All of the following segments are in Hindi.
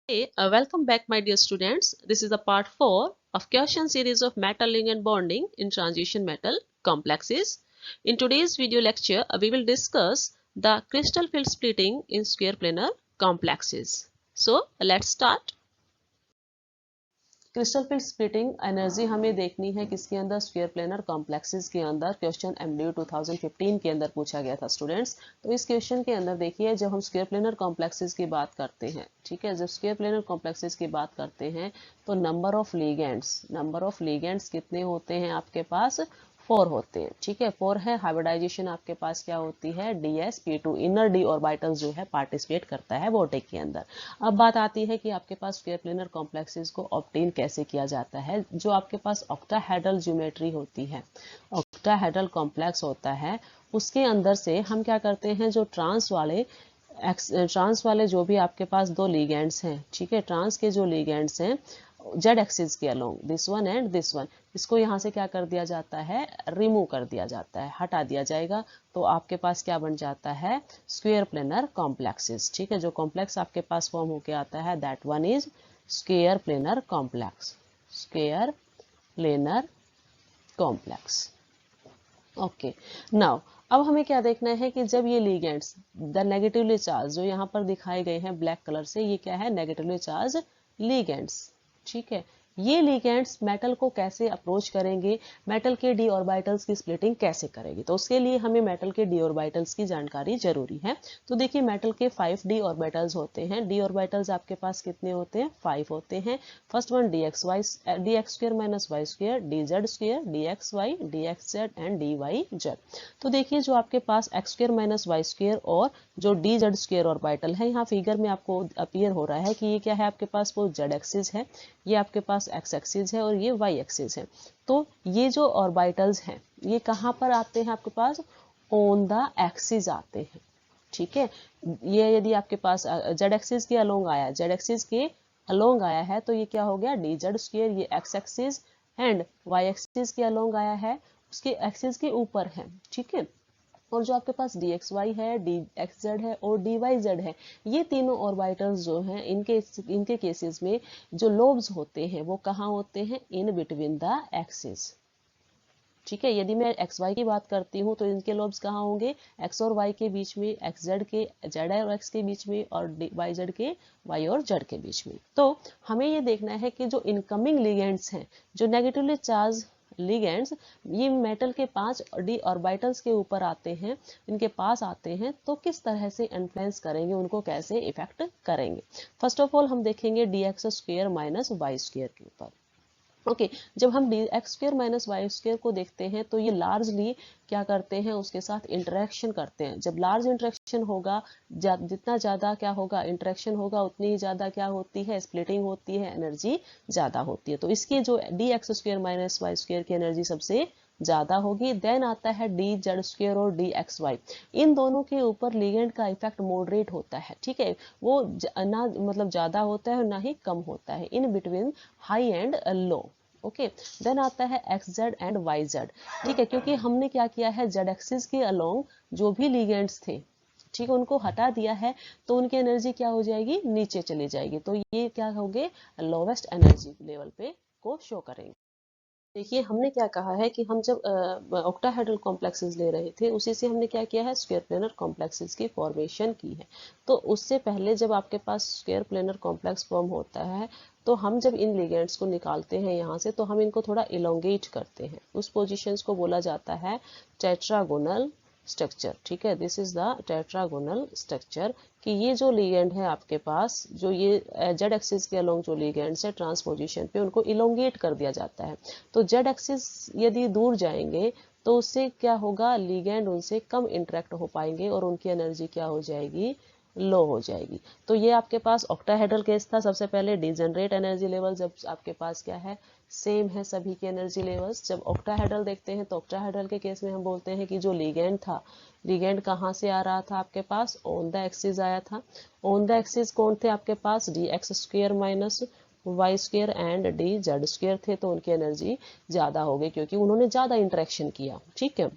Hey, welcome back my dear students. This is the part 4 of question series of metal ligand bonding in transition metal complexes. In today's video lecture, we will discuss the crystal field splitting in square planar complexes. So, let's start. Crystal field splitting energy हमें देखनी है किसके अंदर, स्क्वायर प्लेनर कॉम्प्लेक्सेस के अंदर। क्वेश्चन एमडीयू 2015 के अंदर पूछा गया था स्टूडेंट्स। तो इस क्वेश्चन के अंदर देखिए, जब हम स्क्वायर प्लेनर कॉम्प्लेक्सेस की बात करते हैं, ठीक है, जब स्क्वायर प्लेनर कॉम्प्लेक्सेस की बात करते हैं तो नंबर ऑफ लिगेंड्स कितने होते हैं आपके पास? 4 होते हैं, ठीक है, 4 है। हाइब्रिडाइजेशन आपके पास क्या होती है? dsp2 इनर डी ऑर्बिटल्स जो है पार्टिसिपेट करता है बोटेक के अंदर। अब बात आती है कि आपके पास स्क्वायर प्लेनर कॉम्प्लेक्सेस को ऑब्टेन कैसे किया जाता है। जो आपके पास ऑक्टाहेड्रल ज्योमेट्री होती है, ऑक्टाहेड्रल कॉम्प्लेक्स होता है, उसके अंदर से हम क्या करते हैं, जो ट्रांस वाले जो भी आपके पास दो लिगेंड्स हैं, ठीक है, ट्रांस के जो लिगेंड्स हैं जेड एक्सिस के along, this one and this one, इसको यहाँ से क्या कर दिया जाता है? रिमूव कर दिया जाता है, हटा दिया जाएगा। तो आपके पास क्या बन जाता है? स्क्वायर प्लेनर कॉम्प्लेक्सेस, ठीक है। जो कॉम्प्लेक्स आपके पास फॉर्म होके आता है that one is square planar complex, square planar complex. Okay, now अब हमें क्या देखना है कि जब ये लिगेंड्स द नेगेटिवली चार्ज जो यहाँ पर दिखाए गए हैं ब्लैक कलर से, ये क्या है? नेगेटिवली चार्ज लिगेंड्स, ठीक है। ये लिगेंड्स मेटल को कैसे अप्रोच करेंगे, मेटल के डी ऑर्बिटल्स की स्प्लिटिंग कैसे करेंगे, तो उसके लिए हमें मेटल के डी ऑर्बिटल्स की जानकारी जरूरी है। तो देखिए, मेटल के 5 डी ऑर्बिटल्स होते हैं। डी ऑर्बिटल्स आपके पास कितने होते हैं? 5 होते हैं। First one dx square minus Y square, dz square, dxy, dxz and dyz। तो देखिए, जो आपके पास X square minus Y square और जो dz स्क्वायर ऑर्बिटल है, यहाँ फिगर में आपको अपीयर हो रहा है कि ये क्या है आपके पास? वो z एक्सिस है, ये आपके पास x एक्सिस है और ये y एक्सिस है। तो ये जो ऑर्बिटल्स हैं ये कहाँ पर आते हैं आपके पास? ऑन द एक्सिस आते हैं, ठीक है। ये यदि आपके पास जेड एक्सिस के अलोंग आया, जेड एक्सिस के अलोंग आया है, तो ये क्या हो गया? डी जेड स्क्वायर, ये X axis, and Y axis के अलोंग आया है, उसके एक्सिस के ऊपर है, ठीक है। और जो आपके पास डी एक्स वाई है, डी एक्स जेड है और डी वाई जेड है, ये तीनों ऑर्बिटल्स जो हैं इनके केसेस में जो लोब्स होते हैं वो कहाँ होते हैं? इन बिटवीन द एक्सिस, ठीक है। यदि मैं एक्स वाई की बात करती हूँ तो इनके लोब्स कहाँ होंगे? एक्स और वाई के बीच में, एक्स जेड के जेड और एक्स के बीच में, और वाई जेड के वाई और जेड के बीच में। तो हमें ये देखना है कि जो इनकमिंग लिगेंड्स हैं, जो नेगेटिवली चार्ज लिगेंड्स, ये मेटल के 5 डी ऑर्बिटल्स के ऊपर आते हैं, इनके पास आते हैं, तो किस तरह से इन्फ्लुएंस करेंगे, उनको कैसे इफेक्ट करेंगे। फर्स्ट ऑफ ऑल हम देखेंगे D X square minus Y square के ऊपर। ओके, जब हम D X square minus Y square को देखते हैं तो ये लार्जली क्या करते हैं? उसके साथ इंटरेक्शन करते हैं। जब लार्ज इंटरेक्शन होगा, जितना ज़्यादा क्या होगा? इंटरेक्शन होगा, उतनी ही ज़्यादा क्या होती है? स्प्लिटिंग होती है, एनर्जी ज़्यादा होती है। तो इसकी जो D X square minus Y square की एनर्जी सबसे ज़्यादा होगी। देन आता है डी जेड स्क्र और डी एक्स वाई। इन दोनों के ऊपर लिगेंड का इफेक्ट मॉडरेट होता है, ठीक है। वो ना मतलब ज़्यादा होता है और ना ही कम होता है, in between high and low. Okay, then आता है X Z and Y Z, ठीक है। क्योंकि हमने क्या किया है, जेड एक्सिस के अलोंग जो भी लिगेंड्स थे, ठीक है, उनको हटा दिया है, तो उनकी एनर्जी क्या हो जाएगी? नीचे चली जाएगी। तो ये क्या होंगे? लोवेस्ट एनर्जी लेवल पे को शो करेंगे। देखिए, हमने क्या कहा है कि हम जब ऑक्टाहेड्रल कॉम्प्लेक्सेस ले रहे थे, उसी से हमने क्या किया है? स्क्वायर प्लेनर कॉम्प्लेक्सेस की फॉर्मेशन की है। तो उससे पहले जब आपके पास स्क्वायर प्लेनर कॉम्प्लेक्स फॉर्म होता है, तो हम जब इन लिगेंड्स को निकालते हैं यहाँ से, तो हम इनको थोड़ा इलोंगेट करते हैं। उस पोजिशंस को बोला जाता है टेट्रागोनल स्ट्रक्चर, ठीक है। This is the tetragonal structure, कि ये जो लिगेंड है आपके पास, जो ये जेड एक्सिस के अलोंग जो लिगेंड्स है ट्रांसपोजिशन पे, उनको इलोंगेट कर दिया जाता है। तो जेड एक्सिस यदि दूर जाएंगे तो उससे क्या होगा? लिगेंड उनसे कम इंटरेक्ट हो पाएंगे और उनकी एनर्जी क्या हो जाएगी? लो हो जाएगी। तो ये आपके पास ऑक्टाहेड्रल केस था। सबसे पहले डिजनरेट एनर्जी लेवल, जब आपके पास क्या है? सेम है सभी के एनर्जी लेवल्स। जब ऑक्टाहेड्रल देखते हैं तो ऑक्टाहेड्रल के केस में हम बोलते हैं कि जो लिगेंड था, लिगेंड कहाँ से आ रहा था आपके पास? ऑन द एक्सिस आया था। ऑन द एक्सिस कौन थे आपके पास? D X square minus Y square and D Z square थे। तो उनकी एनर्जी ज्यादा हो गई क्योंकि उन्होंने ज्यादा इंटरेक्शन किया, ठीक है।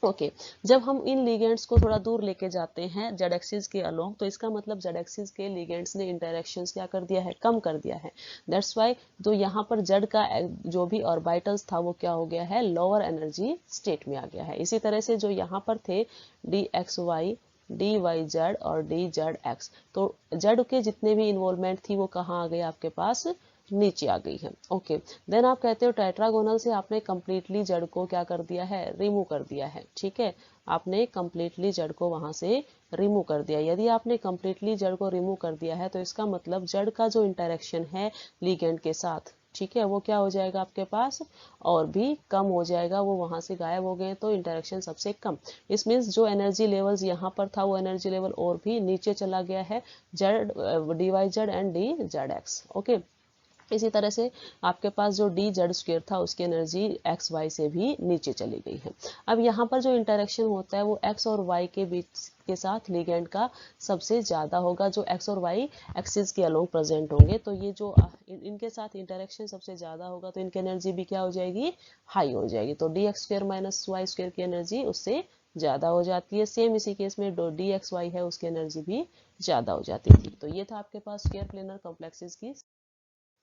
ओके जब हम इन लिगेंड्स को थोड़ा दूर लेके जाते हैं जेड एक्सिस के अलोंग, तो इसका मतलब जेड एक्सिस के लिगेंड्स ने इंटरेक्शंस क्या कर दिया है, कम कर दिया है। दैट्स वाई तो यहाँ पर जेड का जो भी ऑर्बिटल्स था वो क्या हो गया है, लोअर एनर्जी स्टेट में आ गया है। इसी तरह से जो यहाँ पर थे D X Y, D Y Z और डी जेड एक्स, तो जेड के जितने भी इन्वॉल्वमेंट थी वो कहाँ आ गए आपके पास, नीचे आ गई है। ओके देन आप कहते हो टेट्रागोनल से आपने कंप्लीटली जड़ को क्या कर दिया है, रिमूव कर दिया है। ठीक है, आपने कंप्लीटली जड़ को वहां से रिमूव कर दिया। यदि आपने कंप्लीटली जड़ को रिमूव कर दिया है तो इसका मतलब जड़ का जो इंटरेक्शन है लिगेंड के साथ, ठीक है, वो क्या हो जाएगा आपके पास, और भी कम हो जाएगा, वो वहां से गायब हो गए तो इंटरेक्शन सबसे कम। इस मीन्स जो एनर्जी लेवल्स यहाँ पर था वो एनर्जी लेवल और भी नीचे चला गया है, Z D Y Z and D Z X. Okay इसी तरह से आपके पास जो डी जेड स्क्वायर था उसकी एनर्जी एक्स वाई से भी नीचे चली गई है। अब यहाँ पर जो इंटरेक्शन होता है वो एक्स और वाई के बीच के साथ लिगेंड का सबसे ज्यादा होगा, जो एक्स और वाई एक्सिस के अलोंग प्रेजेंट होंगे। तो ये जो इनके साथ इंटरेक्शन सबसे ज्यादा होगा तो इनकी एनर्जी भी क्या हो जाएगी, हाई हो जाएगी। तो D X square minus Y square की एनर्जी उससे ज्यादा हो जाती है। सेम इसी केस में डी एक्स वाई है उसकी एनर्जी भी ज्यादा हो जाती थी। तो ये था आपके पास स्क्वायर प्लेनर कॉम्प्लेक्सेस की।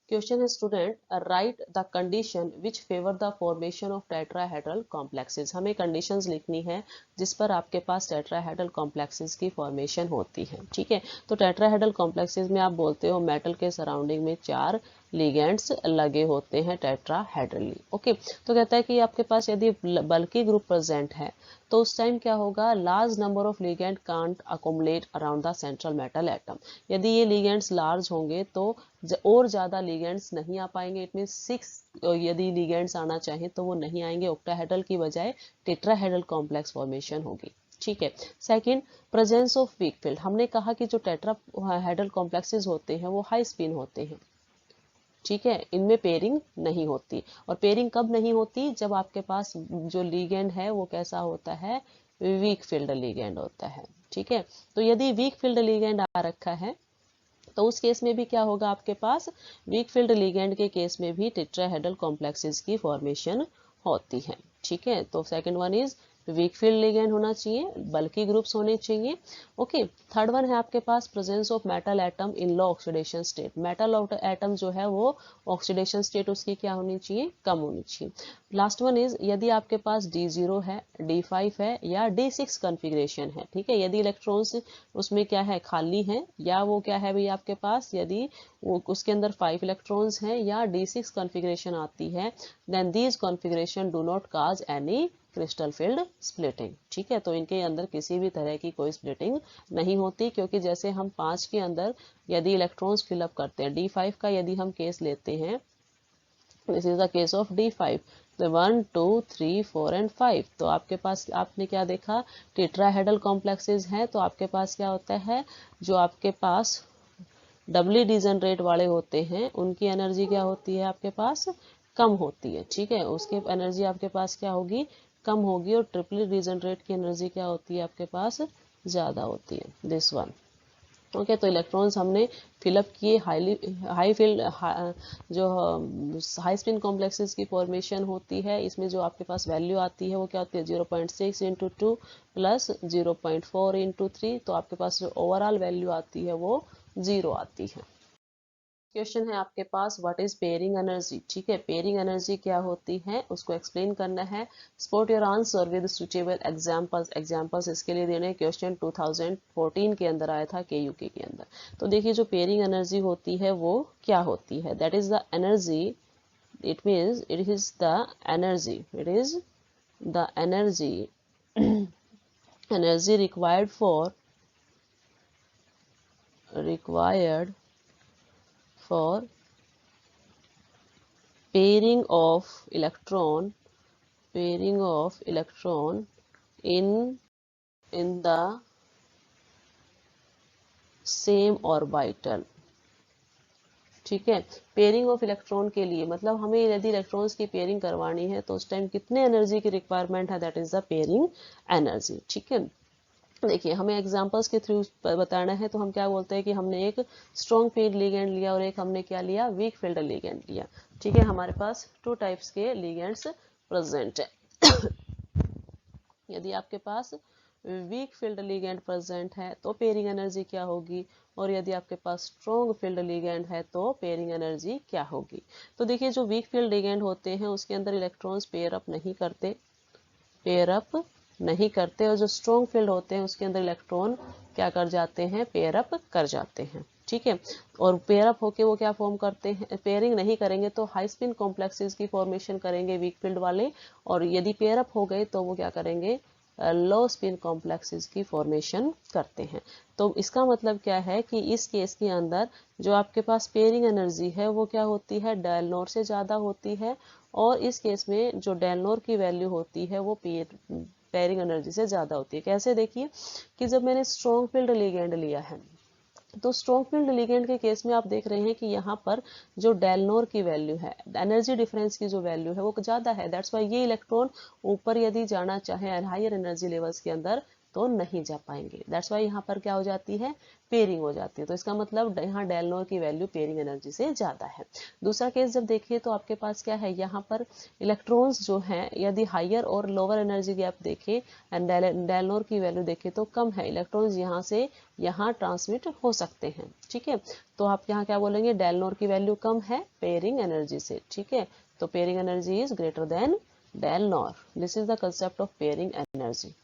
Question है student, write the condition which favor the formation of tetrahedral complexes। हमें conditions लिखनी है जिस पर आपके पास tetrahedral complexes की formation होती है। ठीक है, तो tetrahedral complexes में आप बोलते हो मेटल के सराउंडिंग में 4 लिगेंड्स लगे होते हैं टेट्राहेड्रली। ओके तो कहता है कि आपके पास यदि बल्की ग्रुप प्रेजेंट है तो उस टाइम क्या होगा, large number of ligand can't accommodate around the central metal atom. यदि ये लिगेंड्स लार्ज होंगे तो और ज्यादा लिगेंड्स नहीं आ पाएंगे। इट मीन 6 यदि लिगेंड्स आना चाहें तो वो नहीं आएंगे, ऑक्टाहेड्रल की बजाय टेट्राहेड्रल कॉम्प्लेक्स फॉर्मेशन होगी। ठीक है, second presence of weak field. हमने कहा कि जो टेट्राहेड्रल कॉम्प्लेक्सेस होते हैं वो हाई स्पिन होते हैं। ठीक है, इनमें पेयरिंग नहीं होती। और पेयरिंग कब नहीं होती, जब आपके पास जो लिगेंड है वो कैसा होता है, वीक फील्ड लिगेंड होता है। ठीक है, तो यदि वीक फील्ड लिगेंड आ रखा है तो उस केस में भी क्या होगा, आपके पास वीक फील्ड लिगेंड के केस में भी टेट्राहेड्रल कॉम्प्लेक्सेस की फॉर्मेशन होती है। ठीक है, तो second one is weak field ligand होना चाहिए, बल्कि ग्रुप्स होने चाहिए। ओके थर्ड वन है आपके पास presence of metal atom in low oxidation state. Metal atom जो है वो ऑक्सीडेशन स्टेट उसकी क्या होनी चाहिए, कम होनी चाहिए। लास्ट वन इज यदि आपके पास D0 है, D5 है या D6 कॉन्फ़िगरेशन है। ठीक है, यदि इलेक्ट्रॉन्स उसमें क्या है, खाली है, या वो क्या है भाई आपके पास, यदि वो उसके अंदर 5 इलेक्ट्रॉन्स हैं या D6 कॉन्फ़िगरेशन आती है, then these configuration do not cause any crystal field splitting. ठीक है, तो इनके अंदर किसी भी तरह की कोई स्प्लिटिंग नहीं होती, क्योंकि जैसे हम 5 के अंदर यदि इलेक्ट्रॉन्स फिलअप करते हैं, D5 का यदि हम केस लेते हैं, this is the case of D5, तो 1 2 3 4 एंड 5, तो आपके पास आपने क्या देखा, टेट्राहेड्रल कॉम्प्लेक्सेस हैं, तो आपके पास क्या होता है, जो आपके पास डबली डिजनरेट वाले होते हैं उनकी एनर्जी क्या होती है, आपके पास कम होती है। ठीक है, उसकी एनर्जी आपके पास क्या होगी, कम होगी, और ट्रिपली डिजनरेट की एनर्जी क्या होती है आपके पास, ज्यादा होती है। दिस वन ओके तो इलेक्ट्रॉन्स हमने फिलअप किए, हाई फील्ड जो हाई स्पिन कॉम्प्लेक्सेस की फॉर्मेशन होती है, इसमें जो आपके पास वैल्यू आती है वो क्या होती है, 0.6 इंटू 2 प्लस 0.4 इंटू 3, तो आपके पास जो ओवरऑल वैल्यू आती है वो 0 आती है। क्वेश्चन है आपके पास व्हाट इज पेयरिंग एनर्जी। ठीक है, पेयरिंग एनर्जी क्या होती है उसको एक्सप्लेन करना है। Spot your answer with suitable examples. Examples इसके लिए देने, क्वेश्चन 2014 के अंदर आया था KUK के अंदर। तो देखिए जो पेयरिंग एनर्जी होती है वो क्या होती है, that is the energy, it means it is the energy, it is the energy energy required for pairing of electron in the same orbital। ठीक है, पेयरिंग ऑफ इलेक्ट्रॉन के लिए मतलब हमें यदि इलेक्ट्रॉन्स की पेयरिंग करवानी है तो उस टाइम कितने एनर्जी की रिक्वायरमेंट है, that is the pairing energy. ठीक है, देखिए हमें एग्जांपल्स के थ्रू बताना है, तो हम क्या बोलते हैं कि हमने एक स्ट्रॉन्ग फील्ड लिगेंड लिया और एक हमने क्या लिया, वीक फील्ड लिगेंड लिया। ठीक है, हमारे पास 2 टाइप्स के लिगेंड्स प्रेजेंट है। यदि आपके पास वीक फील्ड लिगेंड प्रेजेंट है तो पेयरिंग एनर्जी क्या होगी, और यदि आपके पास स्ट्रॉन्ग फील्ड लिगेंड है तो पेयरिंग एनर्जी क्या होगी। तो देखिए जो वीक फील्ड लिगेंड होते हैं उसके अंदर इलेक्ट्रॉन्स पेयर अप नहीं करते, और जो स्ट्रॉन्ग फील्ड होते हैं उसके अंदर इलेक्ट्रॉन क्या कर जाते हैं, पेयर अप कर जाते हैं। ठीक है, और पेयर अप होके वो क्या फॉर्म करते हैं, पेयरिंग नहीं करेंगे तो हाई स्पिन कॉम्प्लेक्सेस की फॉर्मेशन करेंगे वीक फील्ड वाले, और यदि पेयर अप हो गए तो वो क्या करेंगे, लो स्पिन कॉम्प्लेक्सेस की फॉर्मेशन करते हैं। तो इसका मतलब क्या है कि इस केस के अंदर जो आपके पास पेयरिंग एनर्जी है वो क्या होती है, डेल नॉट से ज़्यादा होती है, और इस केस में जो डेल नॉट की वैल्यू होती है वो पेयरिंग एनर्जी से ज़्यादा होती है। कैसे, देखिए कि जब मैंने स्ट्रॉन्ग फील्ड लिगेंड लिया है तो स्ट्रॉन्ग फील्ड लिगेंड के केस में आप देख रहे हैं कि यहाँ पर जो डेल नॉर की वैल्यू है, एनर्जी डिफरेंस की जो वैल्यू है वो ज़्यादा है, दैट्स वाई ये इलेक्ट्रॉन ऊपर यदि जाना चाहे हायर एनर्जी लेवल्स के अंदर तो नहीं जा पाएंगे, दैट्स वाई यहाँ पर क्या हो जाती है, पेयरिंग हो जाती है। तो इसका मतलब यहाँ डेल नॉर की वैल्यू पेयरिंग एनर्जी से ज़्यादा है। दूसरा केस जब देखिए तो आपके पास क्या है, यहाँ पर इलेक्ट्रॉन्स जो हैं यदि हायर और लोअर एनर्जी गैप देखें एंड डेल नॉर की वैल्यू देखें तो कम है, इलेक्ट्रॉन्स यहाँ से यहाँ ट्रांसमिट हो सकते हैं। ठीक है, तो आप यहाँ क्या बोलेंगे, डेल नॉर की वैल्यू कम है पेयरिंग एनर्जी से। ठीक है, तो pairing energy is greater than del naught, this is the concept of pairing energy.